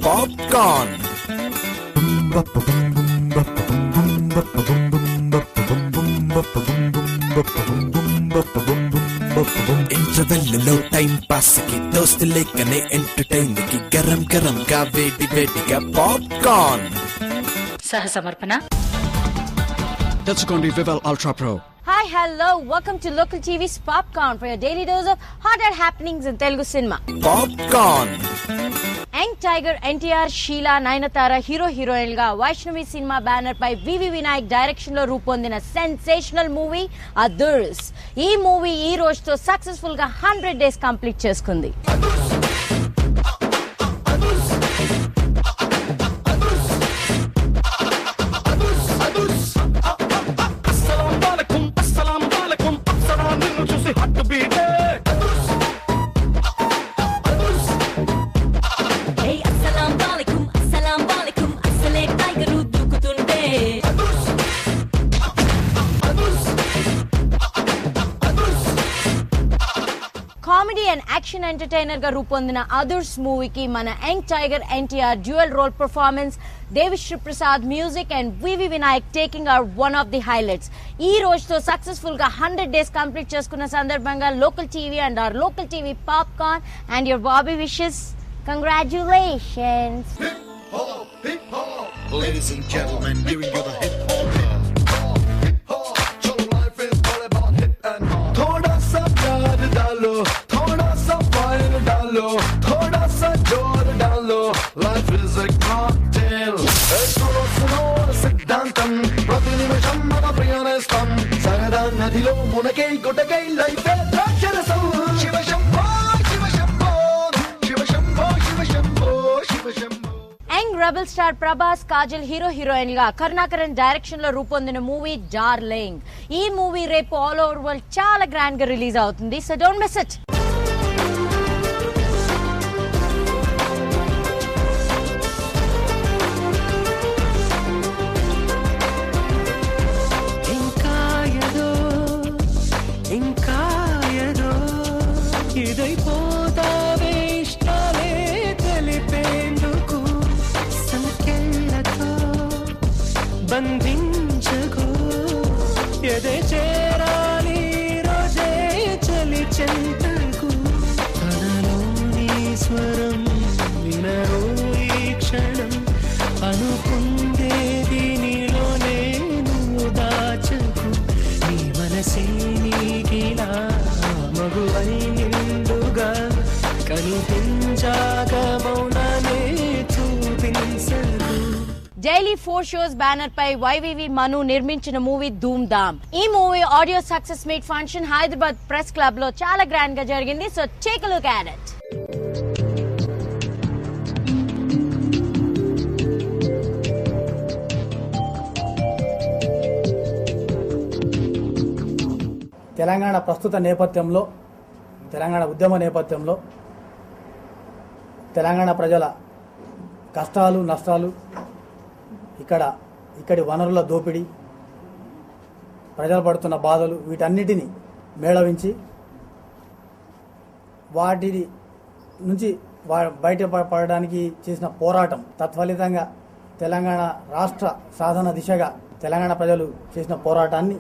Popcorn. ఇంటర్వెల్లో time pass కి దోస్తు లేకనే ఎంటర్టైన్ కి గరం గరం గా వేడి వేడిగా పాప్కార్న్. సహ సమర్పణ తెచ్చుకోండి వివల్ ultra pro. Hi, hello, welcome to Local TV's Popcorn for your daily dose of hotter happenings in Telugu cinema. Popcorn. Young Tiger, NTR, Sheila, Nayanthara heroine గా వైష్ణవి సినిమా బ్యానర్ పై వివి వినాయక్ డైరెక్షన్ లో రూపొందిన సెన్సేషనల్ మూవీ అదుర్స్. ఈ movie ఈ రోజుతో successful గా 100 days complete చేసుకుంది. Comedy and action entertainer గా రూపొందిన అదుర్స్ మూవీకి మన young tiger NTR dual role performance, Devi Sri Prasad music and V V Vinayak taking are one of the highlights. ఈ రోజుతో సక్సెస్ఫుల్ గా 100 days కంప్లీట్ చేసుకున్న సందర్భంగా local TV and our local TV popcorn and your Bobby wishes congratulations. Ladies and gentlemen, giving you the hip hop. Life is a cocktail. సిద్ధాంతం ప్రతి నిమిషం మన ప్రియనేస్తం సరదా నదిలో మునకై గుటకై లైఫ్ ద్రాక్షరసం. Shiva Shambho Shiva Shambho Shiva Shambho Shiva Shambho Shiva Shambho. Young rebel star Prabhas, Kajal heroine గా కరుణాకరన్ డైరెక్షన్ లో రూపొందిన మూవీ డార్లింగ్. ఈ మూవీ రేపు ఆల్ ఓవర్ వరల్డ్ చాలా గ్రాండ్ గా రిలీజ్ అవుతుంది. So don't miss it. ఇదైపోతావే ఇష్టాలే తెలిపేందుకు సంఖ్యలతో బంధించకు ఎదే చేరాలి రోజే చలి చెంతకు తనలోని స్వరం వినరో ఈ క్షణం అనుకుందేది నీలోనే నువ్వు దాచకు నీ మనసే నీకిలా మగువై నిండుగా కనిపించాక మౌనానే చూపించదు. డైలీ 4 shows బ్యానర్ పై వైవివి మను నిర్మించిన మూవీ ధూమ్ ధామ్. ఈ movie audio success meet function Hyderabad press club లో చాలా గ్రాండ్ గా జరిగింది. So take a look at it. Telangana ప్రస్తుత నేపథ్యంలో, తెలంగాణ ఉద్యమ నేపథ్యంలో తెలంగాణ ప్రజల కష్టాలు నష్టాలు, ఇక్కడి వనరుల దోపిడీ, ప్రజలు పడుతున్న బాధలు, వీటన్నిటినీ మేళవించి వాటి నుంచి బయటపడడానికి చేసిన పోరాటం, తత్ఫలితంగా తెలంగాణ రాష్ట్ర సాధన దిశగా తెలంగాణ ప్రజలు చేసిన పోరాటాన్ని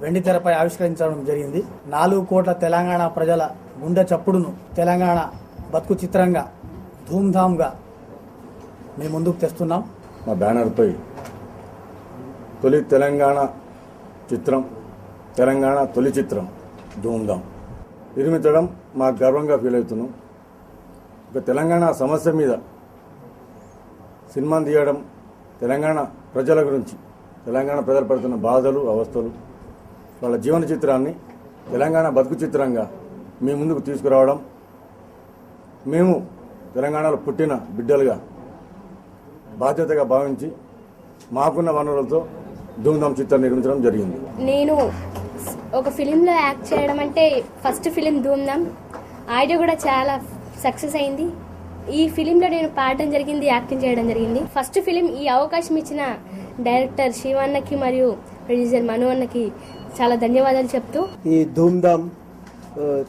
వెండితెరపై ఆవిష్కరించడం జరిగింది. 4 కోట్ల తెలంగాణ ప్రజల గుండె చప్పుడును తెలంగాణ బతుకు చిత్రంగా ధూమ్ధామ్గా మేము ముందుకు తెస్తున్నాం. మా బ్యానర్పై తొలి తెలంగాణ చిత్రం, తెలంగాణ తొలి చిత్రం ధూమ్ధామ్ నిర్మించడం మాకు గర్వంగా ఫీల్ అవుతున్నాం. ఒక తెలంగాణ సమస్య మీద సినిమాను తీయడం, తెలంగాణ ప్రజల గురించి, తెలంగాణ ప్రజలు పడుతున్న బాధలు అవస్థలు, వాళ్ళ జీవన చిత్రాన్ని తెలంగాణ బతుకు చిత్రంగా మీ ముందుకు తీసుకురావడం, మేము తెలంగాణలో పుట్టిన బిడ్డలుగా బాధ్యతగా భావించి మాకున్న వనరులతో ధూమ్ధామ్ చిత్రం నిర్మించడం జరిగింది. నేను ఒక ఫిలింలో యాక్ట్ చేయడం అంటే ఫస్ట్ ఫిలిం ధూమ్ధామ్. ఐడియా కూడా చాలా సక్సెస్ అయింది. ఈ ఫిలింలో నేను పాడడం జరిగింది, యాక్టింగ్ చేయడం జరిగింది. ఫస్ట్ ఫిలిం ఈ అవకాశం ఇచ్చిన డైరెక్టర్ శివన్నకి మరియు ప్రొడ్యూసర్ మను అన్నకి చాలా ధన్యవాదాలు చెప్తూ, ఈ ధూమ్ధామ్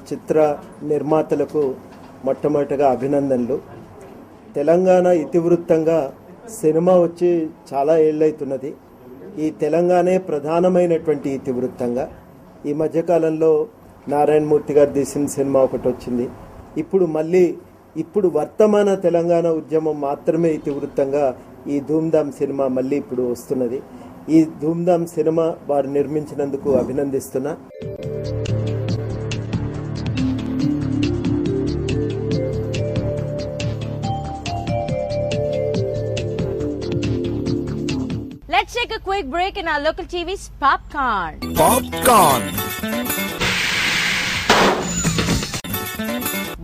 చిత్ర నిర్మాతలకు మొట్టమొదటిగా అభినందనలు. తెలంగాణ ఇతివృత్తంగా సినిమా వచ్చి చాలా ఏళ్ళైతున్నది. ఈ తెలంగాణే ప్రధానమైనటువంటి ఇతివృత్తంగా ఈ మధ్యకాలంలో నారాయణమూర్తి గారు తీసిన సినిమా ఒకటి వచ్చింది. ఇప్పుడు వర్తమాన తెలంగాణ ఉద్యమం మాత్రమే ఇతివృత్తంగా ఈ ధూమ్ధామ్ సినిమా మళ్ళీ ఇప్పుడు వస్తున్నది. ఈ ధూమ్ధామ్ సినిమా వారు నిర్మించినందుకు అభినందిస్తున్నా. Let's take a quick break in our local TV's Popcorn.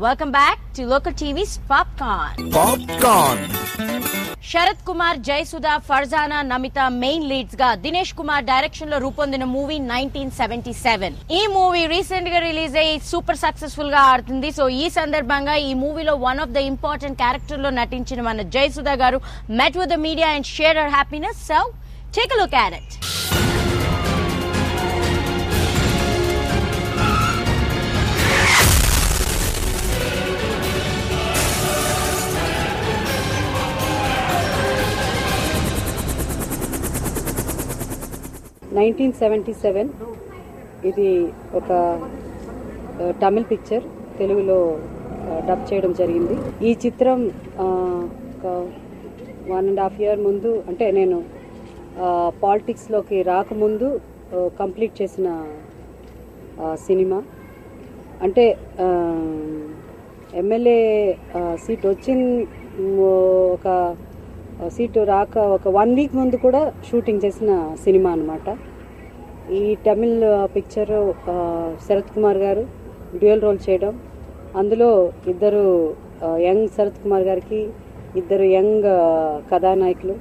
Welcome back to local TV's Popcorn. Sarath Kumar, Jayasudha, Farzana, Namitha main leads గా దినేష్ కుమార్ డైరెక్షన్ లో రూపొందిన మూవీ 1977. ఈ మూవీ రీసెంట్ గా రిలీజ్ అయ్యి సూపర్ సక్సెస్ఫుల్ గా ఆడుతుంది. సో ఈ సందర్భంగా ఈ మూవీలో one of the important character లో నటించిన మన జయసుధా గారు met with the media and shared her happiness. So take a look at it. ఇది ఒక తమిళ్ పిక్చర్ తెలుగులో డబ్ చేయడం జరిగింది. ఈ చిత్రం ఒక 1.5 year ముందు, అంటే నేను పాలిటిక్స్లోకి రాకముందు కంప్లీట్ చేసిన సినిమా. అంటే ఎమ్మెల్యే సీట్ వచ్చిన ఒక సీటు రాక ఒక 1 week ముందు కూడా షూటింగ్ చేసిన సినిమా అన్నమాట. ఈ తమిళ్ పిక్చర్ శరత్ కుమార్ గారు డ్యూయల్ రోల్ చేయడం, అందులో ఇద్దరు యంగ్ శరత్ కుమార్ గారికి ఇద్దరు యంగ్ కథానాయకులు,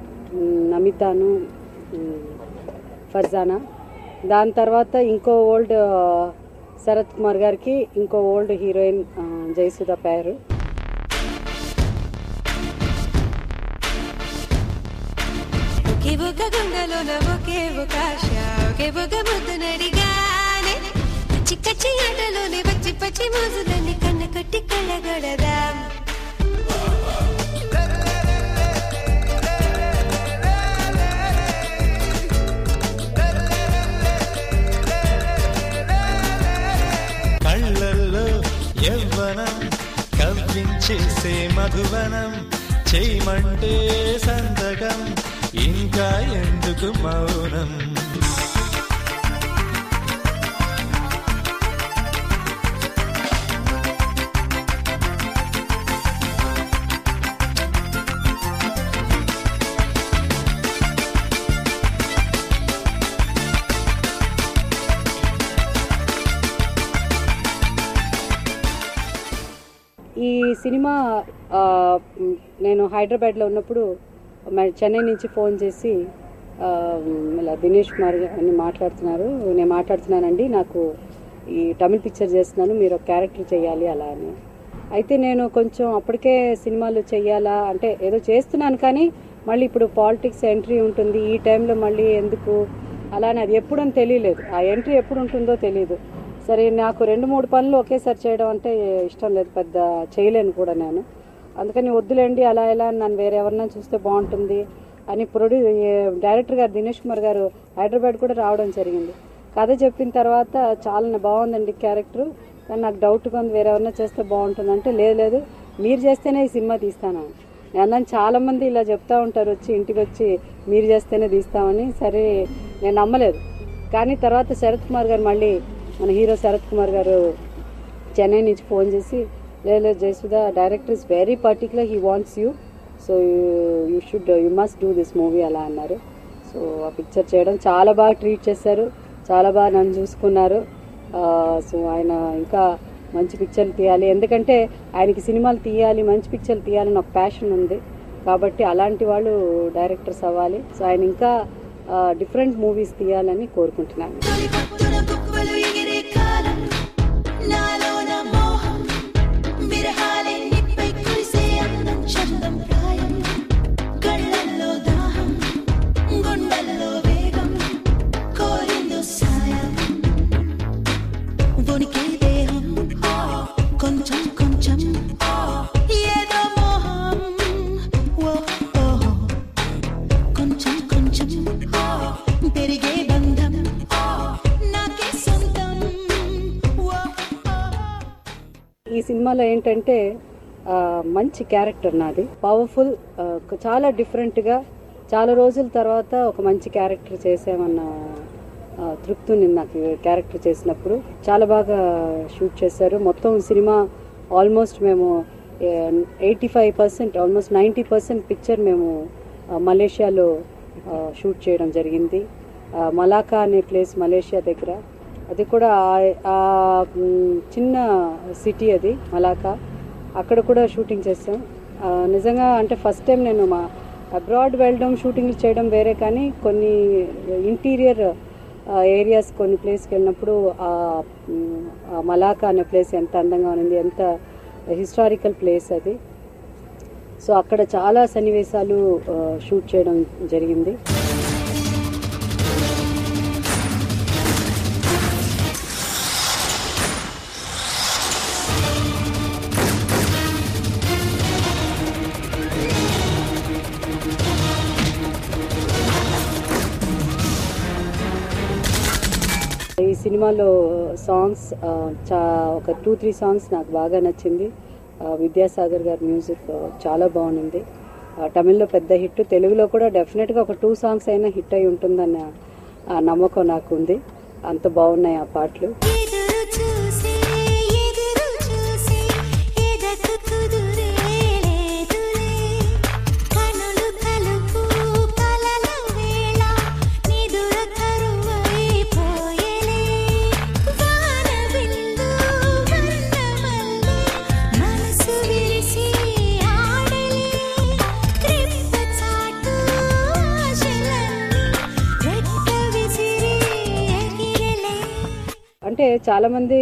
నమితాను, ఫర్జానా. దాని తర్వాత ఇంకో ఓల్డ్ శరత్ కుమార్ గారికి ఇంకో ఓల్డ్ హీరోయిన్ జయసుధా పేరు. ఒక గుండెలోన ఒకే ఒక ఆశ, ఒకే ఒక ముద్దు నడిగానే, చిక్కచ్చి ఆటలోనే పచ్చి పచ్చి మోజులని కన్న కట్టి కళ్ళగడదా. కళ్ళల్లో యవ్వనం కవ్వించేసే మధువనం, చేయమంటే సంతకం ఇంకా ఎందుకు మౌనం. ఈ సినిమా నేను హైదరాబాద్లో ఉన్నప్పుడు చెన్నై నుంచి ఫోన్ చేసి ఇలా దినేష్ కుమార్ అని మాట్లాడుతున్నారు, నేను మాట్లాడుతున్నానండి, నాకు ఈ తమిళ్ పిక్చర్ చేస్తున్నాను, మీరు ఒక క్యారెక్టర్ చేయాలి అలా అని. అయితే నేను కొంచెం అప్పటికే సినిమాలు చెయ్యాలా అంటే ఏదో చేస్తున్నాను, కానీ మళ్ళీ ఇప్పుడు పాలిటిక్స్ ఎంట్రీ ఉంటుంది, ఈ టైంలో మళ్ళీ ఎందుకు అలా అని అది ఎప్పుడని తెలియలేదు, ఆ ఎంట్రీ ఎప్పుడు ఉంటుందో తెలియదు. సరే, నాకు 2-3 పనులు ఒకేసారి చేయడం అంటే ఇష్టం లేదు, పెద్ద చేయలేను కూడా నేను. అందుకని వద్దులేండి అలా ఎలా నన్ను వేరే ఎవరన్నా చూస్తే బాగుంటుంది అని డైరెక్టర్ గారు దినేష్ కుమార్ గారు హైదరాబాద్ కూడా రావడం జరిగింది. కథ చెప్పిన తర్వాత చాలా బాగుందండి క్యారెక్టర్, కానీ నాకు డౌట్గా ఉంది వేరే ఎవరన్నా చేస్తే బాగుంటుంది అంటే, లేదు మీరు చేస్తేనే ఈ సినిమా తీస్తాను నేను. చాలామంది ఇలా చెప్తా ఉంటారు వచ్చి ఇంటికి వచ్చి మీరు చేస్తేనే తీస్తామని. సరే, నేను నమ్మలేదు. కానీ తర్వాత శరత్ కుమార్ గారు మళ్ళీ మన హీరో శరత్ కుమార్ గారు చెన్నై నుంచి ఫోన్ చేసి, లేదు Jayasudha, director is very particular, he wants you, so you must do this movie అలా అన్నారు. సో ఆ పిక్చర్ చేయడం చాలా బాగా ట్రీట్ చేశారు, చాలా బాగా నన్ను చూసుకున్నారు. సో ఆయన ఇంకా మంచి పిక్చర్లు తీయాలి, ఎందుకంటే ఆయనకి సినిమాలు తీయాలి, మంచి పిక్చర్లు తీయాలని ఒక ప్యాషన్ ఉంది, కాబట్టి అలాంటి వాళ్ళు డైరెక్టర్స్ అవ్వాలి. సో ఆయన ఇంకా డిఫరెంట్ మూవీస్ తీయాలని కోరుకుంటున్నాను. కొంచెం కొంచెం ఏదో మోహం సినిమాలో ఏంటంటే మంచి క్యారెక్టర్ నాది, పవర్ఫుల్, చాలా డిఫరెంట్గా చాలా రోజుల తర్వాత ఒక మంచి క్యారెక్టర్ చేసామన్న తృప్తి ఉంది నాకు. క్యారెక్టర్ చేసినప్పుడు చాలా బాగా షూట్ చేశారు. మొత్తం సినిమా ఆల్మోస్ట్ మేము 85% ఆల్మోస్ట్ 90% పిక్చర్ మేము మలేషియాలో షూట్ చేయడం జరిగింది. మలాకా అనే ప్లేస్ మలేషియా దగ్గర, అది కూడా చిన్న సిటీ అది మలాకా, అక్కడ కూడా షూటింగ్ చేసాం. నిజంగా అంటే ఫస్ట్ టైం నేను అబ్రాడ్ వెళ్ళడం షూటింగ్లు చేయడం వేరే, కానీ కొన్ని ఇంటీరియర్ ఏరియాస్ కొన్ని ప్లేస్కి వెళ్ళినప్పుడు మలాకా అనే ప్లేస్ ఎంత అందంగా ఉంది, ఎంత హిస్టారికల్ ప్లేస్ అది. సో అక్కడ చాలా సన్నివేశాలు షూట్ చేయడం జరిగింది. ఈ సినిమాలో సాంగ్స్ ఒక 2-3 సాంగ్స్ నాకు బాగా నచ్చింది. విద్యాసాగర్ గారి మ్యూజిక్ చాలా బాగుంది. తమిళ్లో పెద్ద హిట్, తెలుగులో కూడా డెఫినెట్గా ఒక 2 సాంగ్స్ అయినా హిట్ అయి ఉంటుందన్న నమ్మకం నాకు ఉంది. అంత బాగున్నాయి ఆ పాటలు. అంటే చాలామంది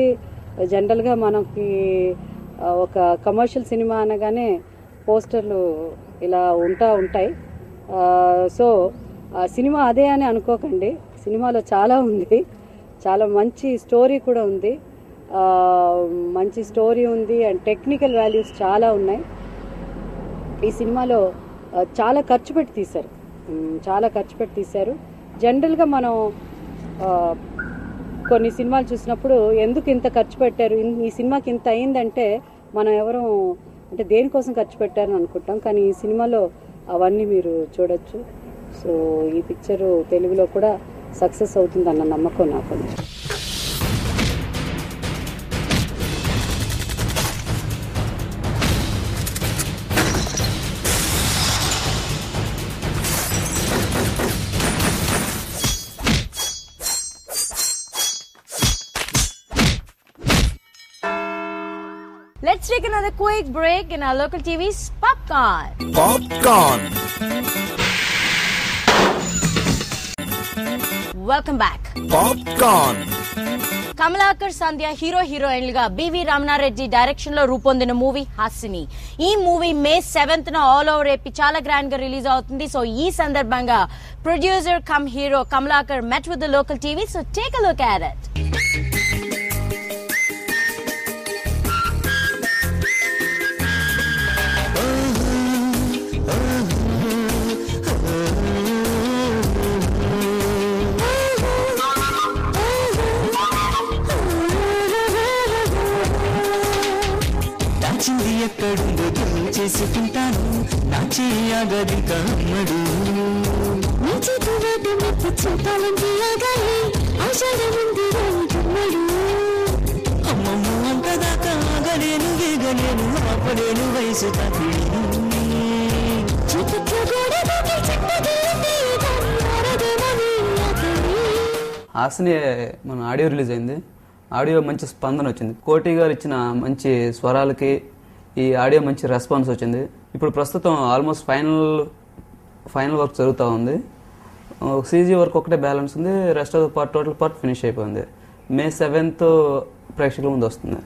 జనరల్గా మనకి ఒక కమర్షియల్ సినిమా అనగానే పోస్టర్లు ఇలా ఉంటాయి. సో సినిమా అదే అని అనుకోకండి, సినిమాలో చాలా ఉంది, చాలా మంచి స్టోరీ కూడా ఉంది. మంచి స్టోరీ ఉంది అండ్ టెక్నికల్ వాల్యూస్ చాలా ఉన్నాయి. ఈ సినిమాలో చాలా ఖర్చు పెట్టి తీశారు. జనరల్గా మనం కొన్ని సినిమాలు చూసినప్పుడు ఎందుకు ఇంత ఖర్చు పెట్టారు, ఈ సినిమాకి ఇంత అయిందంటే మనం ఎవరు అంటే దేనికోసం ఖర్చు పెట్టారని అనుకుంటాం, కానీ ఈ సినిమాలో అవన్నీ మీరు చూడొచ్చు. సో ఈ పిక్చర్ తెలుగులో కూడా సక్సెస్ అవుతుందన్న నమ్మకం నాకు. Let's take another quick break in our local TV's Popcorn. Welcome back. Popcorn. Kamalakar సంధ్య హీరోయిన్లుగా బివి రమణారెడ్డి డైరెక్షన్ లో రూపొందిన మూవీ హాసిని. ఈ movie May 7th all over AP చాలా గ్రాండ్ గా రిలీజ్ అవుతుంది. సో ఈ సందర్భంగా producer come hero Kamalakar met with the local TV. So take a look at it. చేసుకుంటాను నా చేయగది కమ్మడు అమ్మమ్మ అంతదాకా ఆగలేను వేగలేను ఆపలేను వయసు హాసిని మన ఆడియో రిలీజ్ అయింది. ఆడియో మంచి స్పందన వచ్చింది. కోటి గారు ఇచ్చిన మంచి స్వరాలకి ఈ ఆడియో మంచి రెస్పాన్స్ వచ్చింది. ఇప్పుడు ప్రస్తుతం ఆల్మోస్ట్ ఫైనల్ వర్క్ జరుగుతూ ఉంది. సీజీ వర్క్ ఒకటే బ్యాలెన్స్ ఉంది, rest of the part total part finish అయిపోయింది. May 7th ప్రేక్షకుల ముందు వస్తుంది.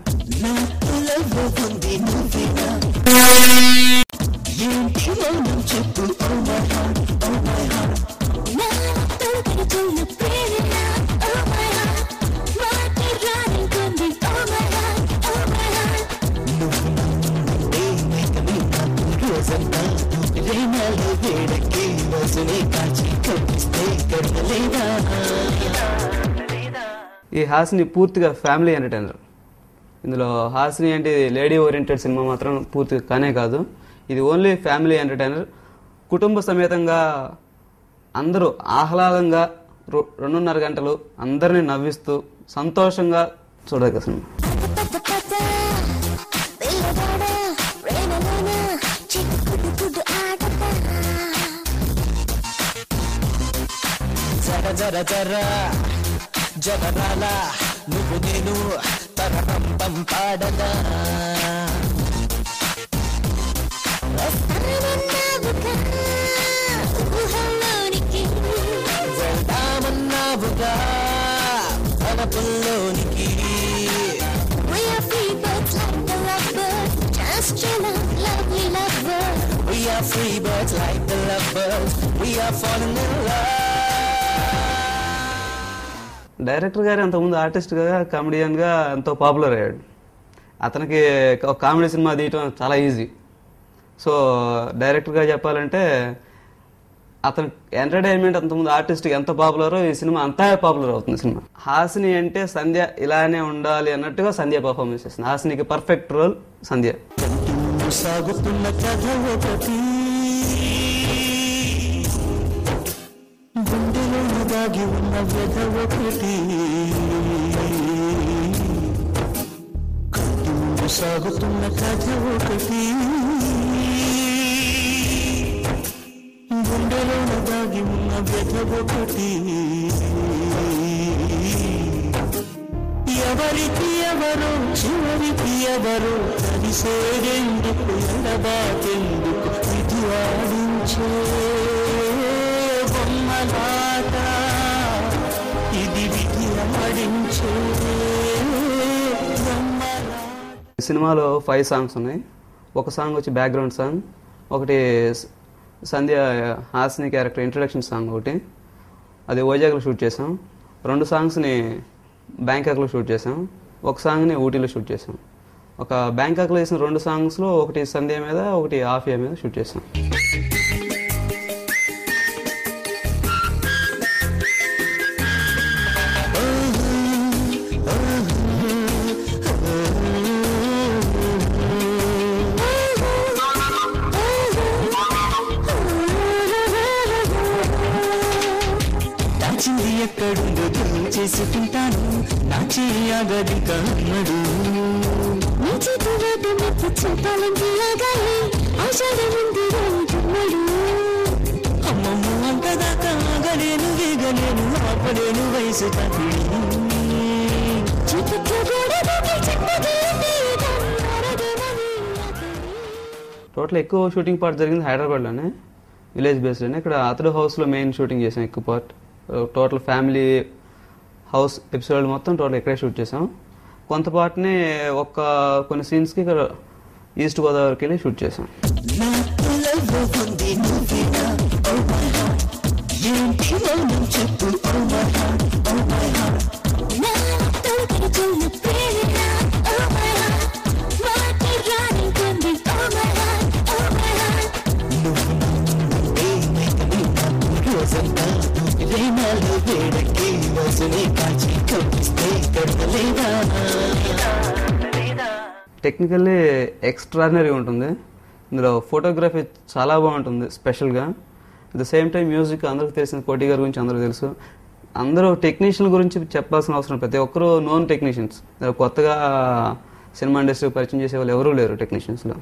ఈ హాసిని పూర్తిగా ఫ్యామిలీ ఎంటర్టైనర్. ఇందులో హాసిని అంటే లేడీ ఓరియంటెడ్ సినిమా మాత్రం పూర్తిగా కానే కాదు. ఇది ఓన్లీ ఫ్యామిలీ ఎంటర్టైనర్. కుటుంబ సమేతంగా అందరూ ఆహ్లాదంగా 2.5 గంటలు అందరినీ నవ్విస్తూ సంతోషంగా చూడదగ్గ సినిమా. జర జర జగరాల నువ్వు నేను తరపం పాడగా వెళ్దామన్నావుగా తనపుల్లోనికి. We are free birds like the lovebirds, just chill out, lovely lovebirds. We are free birds like the lovebirds, we are falling in love. Director గారు అంతకుముందు ఆర్టిస్ట్గా కామెడియన్గా ఎంతో పాపులర్ అయ్యాడు. అతనికి ఒక కామెడీ సినిమా తీయటం చాలా ఈజీ. సో డైరెక్టర్గా చెప్పాలంటే అతను ఎంటర్టైన్మెంట్ అంతకుముందు ఆర్టిస్ట్కి ఎంత పాపులరో ఈ సినిమా అంతా పాపులర్ అవుతుంది. సినిమా హాసిని అంటే సంధ్య ఇలానే ఉండాలి అన్నట్టుగా సంధ్య పర్ఫార్మెన్స్ చేస్తుంది. హాసినికి పర్ఫెక్ట్ రోల్ సంధ్య. సాగుతున్న కథ ఒకటి గుండెలో దాగి ఉన్న వ్యధ ఒకటి సాగుతున్న కథ ఒకటి గుండెలో దాగి ఉన్న వ్యధ ఒకటి ఎవరికి ఎవరు చివరికి ఎవరు కలిసేదెందుకు ఎడబాటెందుకు విధి ఆడించే బొమ్మలాట ఇది విధి ఆడించే సినిమాలో 5 సాంగ్స్ ఉన్నాయి. ఒక సాంగ్ వచ్చి బ్యాక్గ్రౌండ్ సాంగ్, ఒకటి సంధ్య హాసిని క్యారెక్టర్ ఇంట్రడక్షన్ సాంగ్ ఒకటి, అది వైజాగ్లో షూట్ చేసాం. 2 సాంగ్స్ని బ్యాంకాక్లో షూట్ చేసాం. ఒక సాంగ్ని ఊటీలో షూట్ చేసాం. ఒక బ్యాంకాక్లో వేసిన 2 సాంగ్స్లో ఒకటి సంధ్య మీద, ఒకటి ఆఫియా మీద షూట్ చేసాం. ఎక్కడుందో చేసుకుంటాను నా చేయగది కన్నడు అమ్మమ్మ అంతదాకా ఆగలేను వేగలేను ఆపలేను వయసు తగిలి టోటల్ ఎక్కువ షూటింగ్ పార్ట్ జరిగింది హైదరాబాద్లోనే, విలేజ్ బేస్లోనే. ఇక్కడ అతడు హౌస్లో మెయిన్ షూటింగ్ చేసాం ఎక్కువ part. Total family house episode మొత్తం టోటల్ ఇక్కడే షూట్ చేసాం. కొంత పార్ట్ని కొన్ని సీన్స్కి ఇక్కడ ఈస్ట్ గోదావరికి వెళ్ళి షూట్ చేసాం. టెక్నికల్లీ ఎక్స్ట్రాడినరీ ఉంటుంది. ఇందులో ఫోటోగ్రఫీ చాలా బాగుంటుంది స్పెషల్గా. At the same time music అందరికీ తెలిసిన కోటి గారి గురించి అందరికీ తెలుసు. అందరూ టెక్నీషియన్ గురించి చెప్పాల్సిన అవసరం, ప్రతి ఒక్కరూ నోన్ టెక్నీషియన్స్. కొత్తగా సినిమా ఇండస్ట్రీకి పరిచయం చేసే వాళ్ళు ఎవరూ లేరు టెక్నీషియన్స్లో.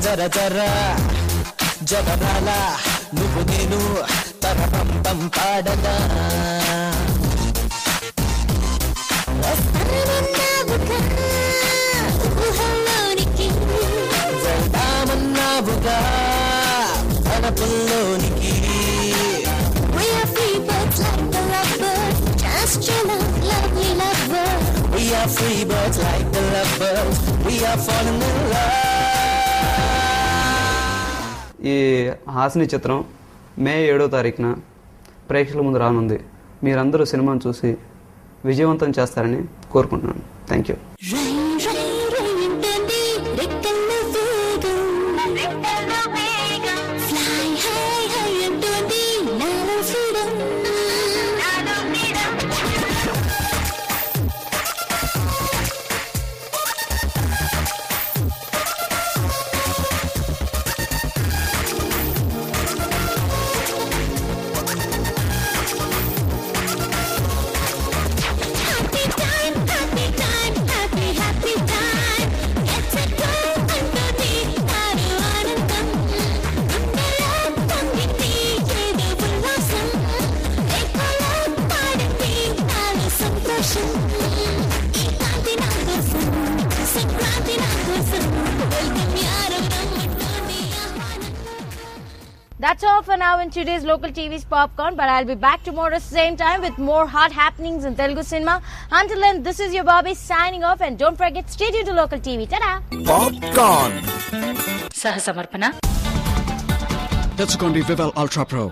జర జర జగరాల నువ్వు నేను తరపం పాడగా వెళ్దామన్నావుగా తనపుల్లోనికి. We are free birds like the lovebirds, just chill out, lovely lovebirds. We are free birds like the lovebirds, we are falling in love. ఈ హాసిని చిత్రం మే 7వ తారీఖున ప్రేక్షకుల ముందు రానుంది. మీరందరూ సినిమాను చూసి విజయవంతం చేస్తారని కోరుకుంటున్నాను. Thank you. That's all for now in today's Local TV's Popcorn, but I'll be back tomorrow same time with more hot happenings in Telugu cinema. Until then, this is your Bobby signing off, and don't forget, stay tuned to Local TV. Ta-da! Popcorn. సహ సమర్పణ తెచ్చుకోండి వివల్ ultra pro.